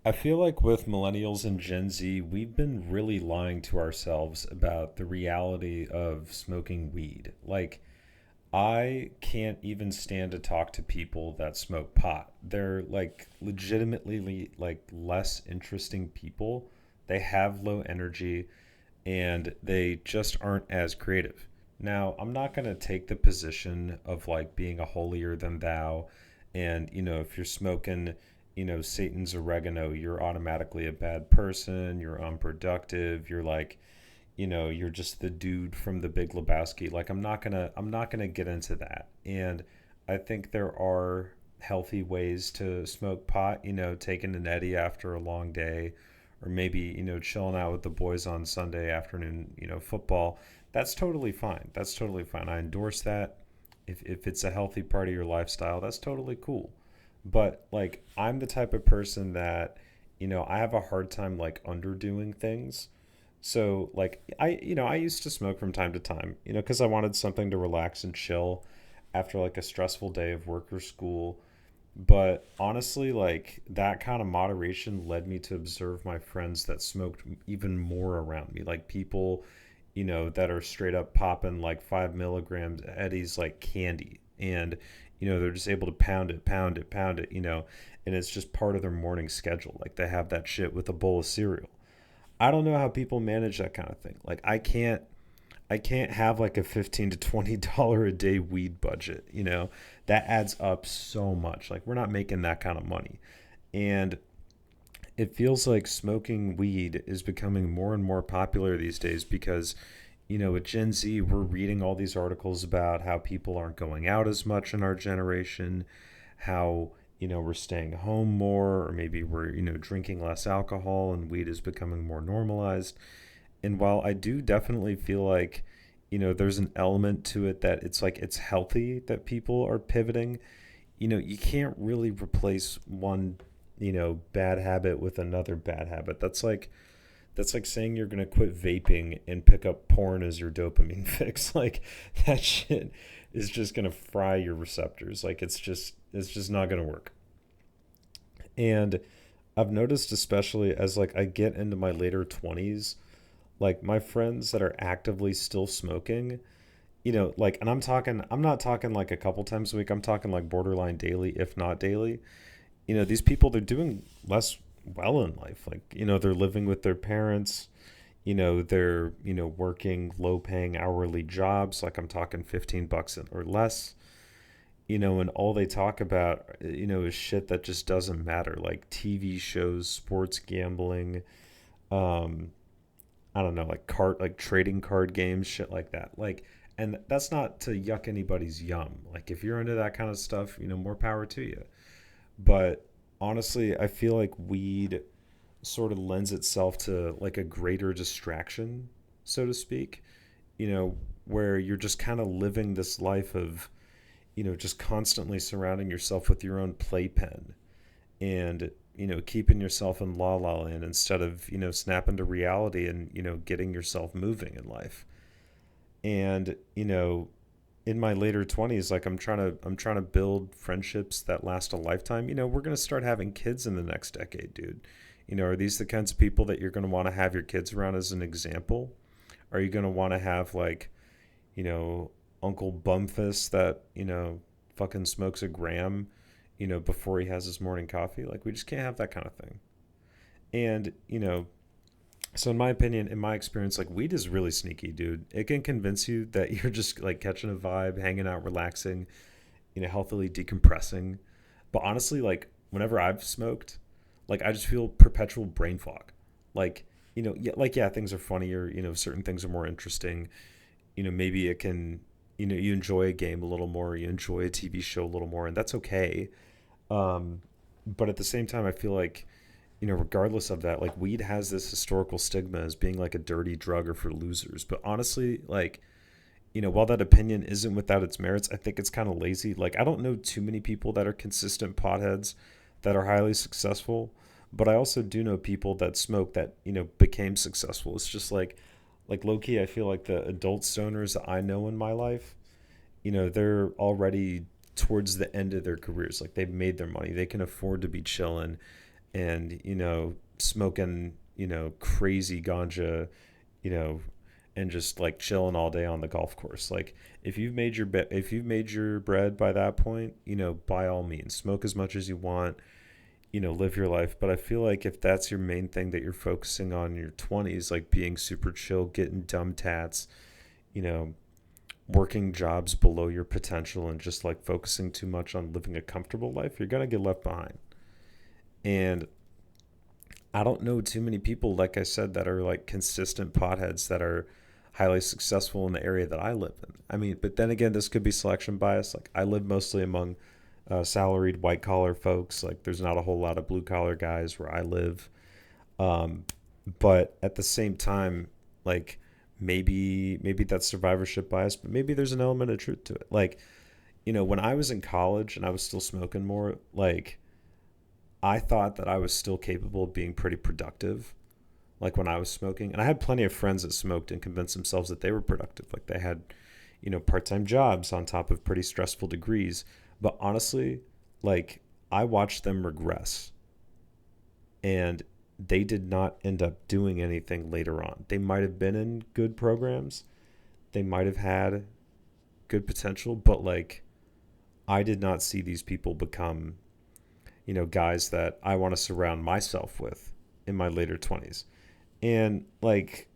I feel like with millennials and Gen Z, we've been really lying to ourselves about the reality of smoking weed. Like, I can't even stand to talk to people that smoke pot. They're like legitimately like less interesting people. They have low energy and they just aren't as creative. Now, I'm not going to take the position of like being a holier than thou. And, if you're smoking, Satan's oregano, you're automatically a bad person. You're unproductive. You're like, you're just the dude from the Big Lebowski. Like, I'm not gonna get into that. And I think there are healthy ways to smoke pot. Taking an Eddie after a long day, or maybe chilling out with the boys on Sunday afternoon. Football. That's totally fine. That's totally fine. I endorse that. If it's a healthy part of your lifestyle, that's totally cool. But like, I'm the type of person that I have a hard time like underdoing things. So like I used to smoke from time to time, because I wanted something to relax and chill after like a stressful day of work or school. But honestly, like that kind of moderation led me to observe my friends that smoked even more around me, like people, that are straight up popping like 5 milligrams Eddies like candy, and they're just able to pound it, pound it, pound it, and it's just part of their morning schedule. Like they have that shit with a bowl of cereal. I don't know how people manage that kind of thing. Like I can't have like a $15 to $20 a day weed budget, That adds up so much. Like we're not making that kind of money. And it feels like smoking weed is becoming more and more popular these days because with Gen Z, we're reading all these articles about how people aren't going out as much in our generation, how we're staying home more, or maybe we're drinking less alcohol, and weed is becoming more normalized. And while I do definitely feel like there's an element to it that it's like it's healthy that people are pivoting, you can't really replace one bad habit with another bad habit. That's like saying you're going to quit vaping and pick up porn as your dopamine fix. Like that shit is just going to fry your receptors. Like it's just not going to work. And I've noticed, especially as like I get into my later 20s, like my friends that are actively still smoking, like, and I'm not talking like a couple times a week. I'm talking like borderline daily, if not daily. These people, they're doing less well in life. Like, they're living with their parents. They're, working low paying hourly jobs. Like, I'm talking 15 bucks or less, and all they talk about, is shit that just doesn't matter. Like TV shows, sports gambling, um, I don't know, like trading card games, shit like that. Like, and that's not to yuck anybody's yum. Like, if you're into that kind of stuff, more power to you. But honestly, I feel like weed sort of lends itself to like a greater distraction, so to speak, you know, where you're just kind of living this life of, just constantly surrounding yourself with your own playpen and, keeping yourself in la la land instead of, snapping to reality and, getting yourself moving in life. And, in my later 20s, like I'm trying to build friendships that last a lifetime. We're going to start having kids in the next decade, dude. Are these the kinds of people that you're going to want to have your kids around as an example? Are you going to want to have like, you know Uncle Bumfist that fucking smokes a gram before he has his morning coffee? Like, we just can't have that kind of thing. And so in my opinion, in my experience, like, weed is really sneaky, dude. It can convince you that you're just like catching a vibe, hanging out, relaxing, healthily decompressing. But honestly, like, whenever I've smoked, like, I just feel perpetual brain fog. Like, yeah, like, yeah, things are funnier, certain things are more interesting. Maybe it can, you enjoy a game a little more, you enjoy a TV show a little more, and that's okay. Um, but at the same time, I feel like, regardless of that, like, weed has this historical stigma as being like a dirty drug or for losers. But honestly, like, while that opinion isn't without its merits, I think it's kind of lazy. Like, I don't know too many people that are consistent potheads that are highly successful, but I also do know people that smoke that, became successful. It's just like low key, I feel like the adult stoners that I know in my life, they're already towards the end of their careers. Like, they've made their money, they can afford to be chilling, and, smoking, crazy ganja, you know, and just like chilling all day on the golf course. Like if you've made your bread by that point, by all means, smoke as much as you want, live your life. But I feel like if that's your main thing that you're focusing on in your 20s, like being super chill, getting dumb tats, you know, working jobs below your potential and just like focusing too much on living a comfortable life, you're going to get left behind. And I don't know too many people, like I said, that are like consistent potheads that are highly successful in the area that I live in. I mean, but then again, this could be selection bias. Like I live mostly among salaried white collar folks. Like there's not a whole lot of blue collar guys where I live. Um, but at the same time, like maybe that's survivorship bias, but maybe there's an element of truth to it. Like, when I was in college and I was still smoking more, like I thought that I was still capable of being pretty productive, like when I was smoking. And I had plenty of friends that smoked and convinced themselves that they were productive. Like they had, part-time jobs on top of pretty stressful degrees. But honestly, like I watched them regress, and they did not end up doing anything later on. They might have been in good programs, they might have had good potential, but like I did not see these people become, guys that I want to surround myself with in my later 20s. And like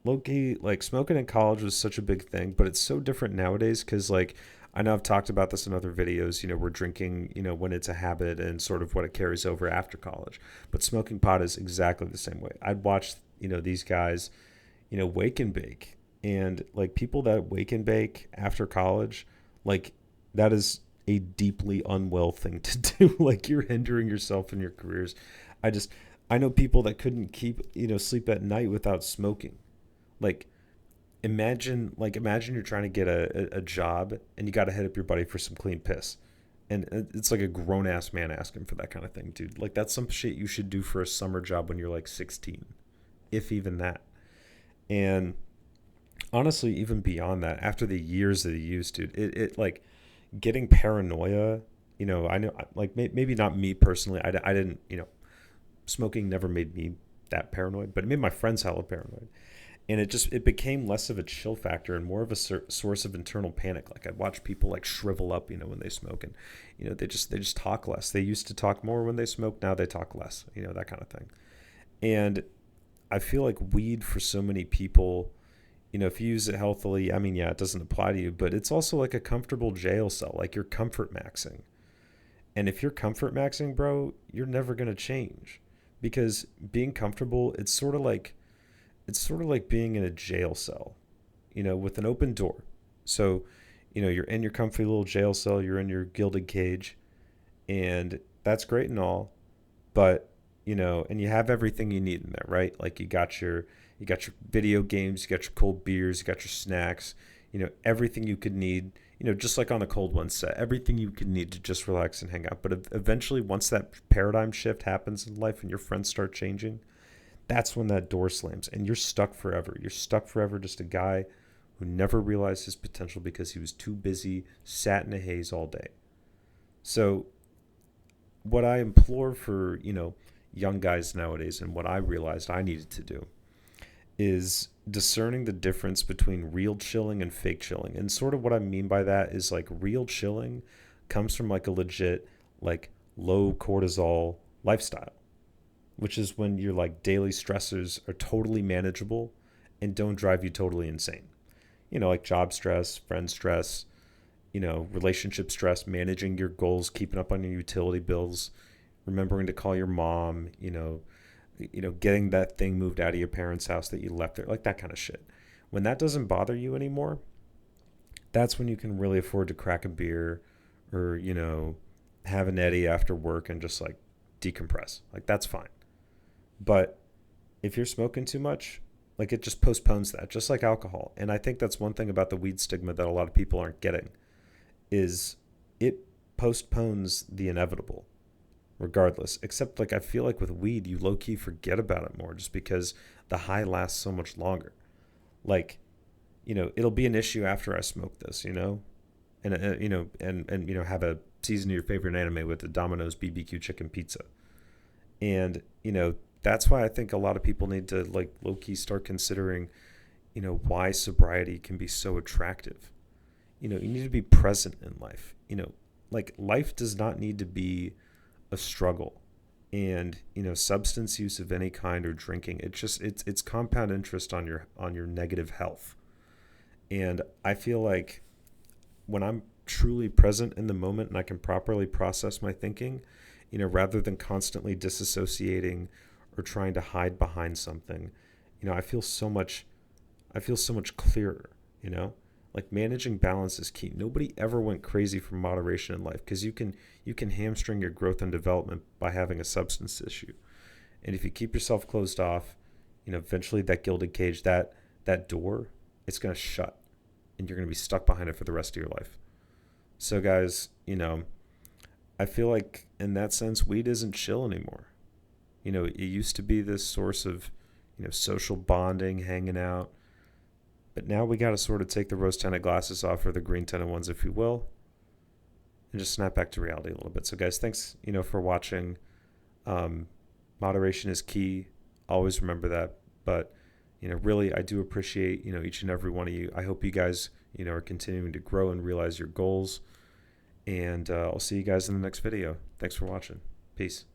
Loki, like smoking in college was such a big thing, but it's so different nowadays because like I know I've talked about this in other videos. We're drinking, when it's a habit and sort of what it carries over after college. But smoking pot is exactly the same way. I'd watch, these guys, wake and bake, and like people that wake and bake after college, like that is a deeply unwell thing to do. Like you're hindering yourself in your careers. I just I know people that couldn't keep, sleep at night without smoking. Like imagine you're trying to get a job and you got to hit up your buddy for some clean piss. And it's like a grown ass man asking for that kind of thing, dude. Like that's some shit you should do for a summer job when you're like 16, if even that. And honestly, even beyond that, after the years of the use, dude, it like getting paranoia. I know, like maybe not me personally. I didn't, smoking never made me that paranoid, but it made my friends hella paranoid. And it became less of a chill factor and more of a source of internal panic. Like I'd watch people like shrivel up, when they smoke, and they just talk less. They used to talk more when they smoked. Now they talk less. That kind of thing. And I feel like weed for so many people, if you use it healthily, I mean, yeah, it doesn't apply to you, but it's also like a comfortable jail cell. Like you're comfort maxing. And if you're comfort maxing, bro, you're never going to change because being comfortable, it's sort of like being in a jail cell, with an open door. So, you're in your comfy little jail cell, you're in your gilded cage, and that's great and all, but and you have everything you need in there, right? Like you got your video games, you got your cold beers, you got your snacks, everything you could need, just like on a cold one set, everything you could need to just relax and hang out. But eventually, once that paradigm shift happens in life and your friends start changing, that's when that door slams and you're stuck forever. You're stuck forever, just a guy who never realized his potential because he was too busy, sat in a haze all day. So, what I implore for, young guys nowadays and what I realized I needed to do is discerning the difference between real chilling and fake chilling. And sort of what I mean by that is like real chilling comes from like a legit, like low cortisol lifestyle, which is when your like daily stressors are totally manageable and don't drive you totally insane. Like job stress, friend stress, relationship stress, managing your goals, keeping up on your utility bills, remembering to call your mom, getting that thing moved out of your parents' house that you left there, like that kind of shit. When that doesn't bother you anymore, that's when you can really afford to crack a beer or, have an Eddie after work and just like decompress. Like that's fine. But if you're smoking too much, like it just postpones that, just like alcohol. And I think that's one thing about the weed stigma that a lot of people aren't getting is it postpones the inevitable regardless. Except like I feel like with weed, you low key forget about it more just because the high lasts so much longer. Like, it'll be an issue after I smoke this, and have a season of your favorite anime with the Domino's BBQ chicken pizza. And, that's why I think a lot of people need to like low key start considering, why sobriety can be so attractive. You need to be present in life. Like life does not need to be a struggle. And, substance use of any kind or drinking, it's compound interest on your negative health. And I feel like when I'm truly present in the moment and I can properly process my thinking, rather than constantly disassociating or trying to hide behind something, I feel so much clearer, you know? Like managing balance is key. Nobody ever went crazy for moderation in life because you can hamstring your growth and development by having a substance issue. And if you keep yourself closed off, eventually that gilded cage, that door, it's going to shut and you're going to be stuck behind it for the rest of your life. So guys, I feel like in that sense weed isn't chill anymore. It used to be this source of, social bonding, hanging out. But now we got to sort of take the rose tinted glasses off, or the green tinted ones, if you will, and just snap back to reality a little bit. So, guys, thanks, for watching. Moderation is key. Always remember that. But, really, I do appreciate, each and every one of you. I hope you guys, are continuing to grow and realize your goals. And I'll see you guys in the next video. Thanks for watching. Peace.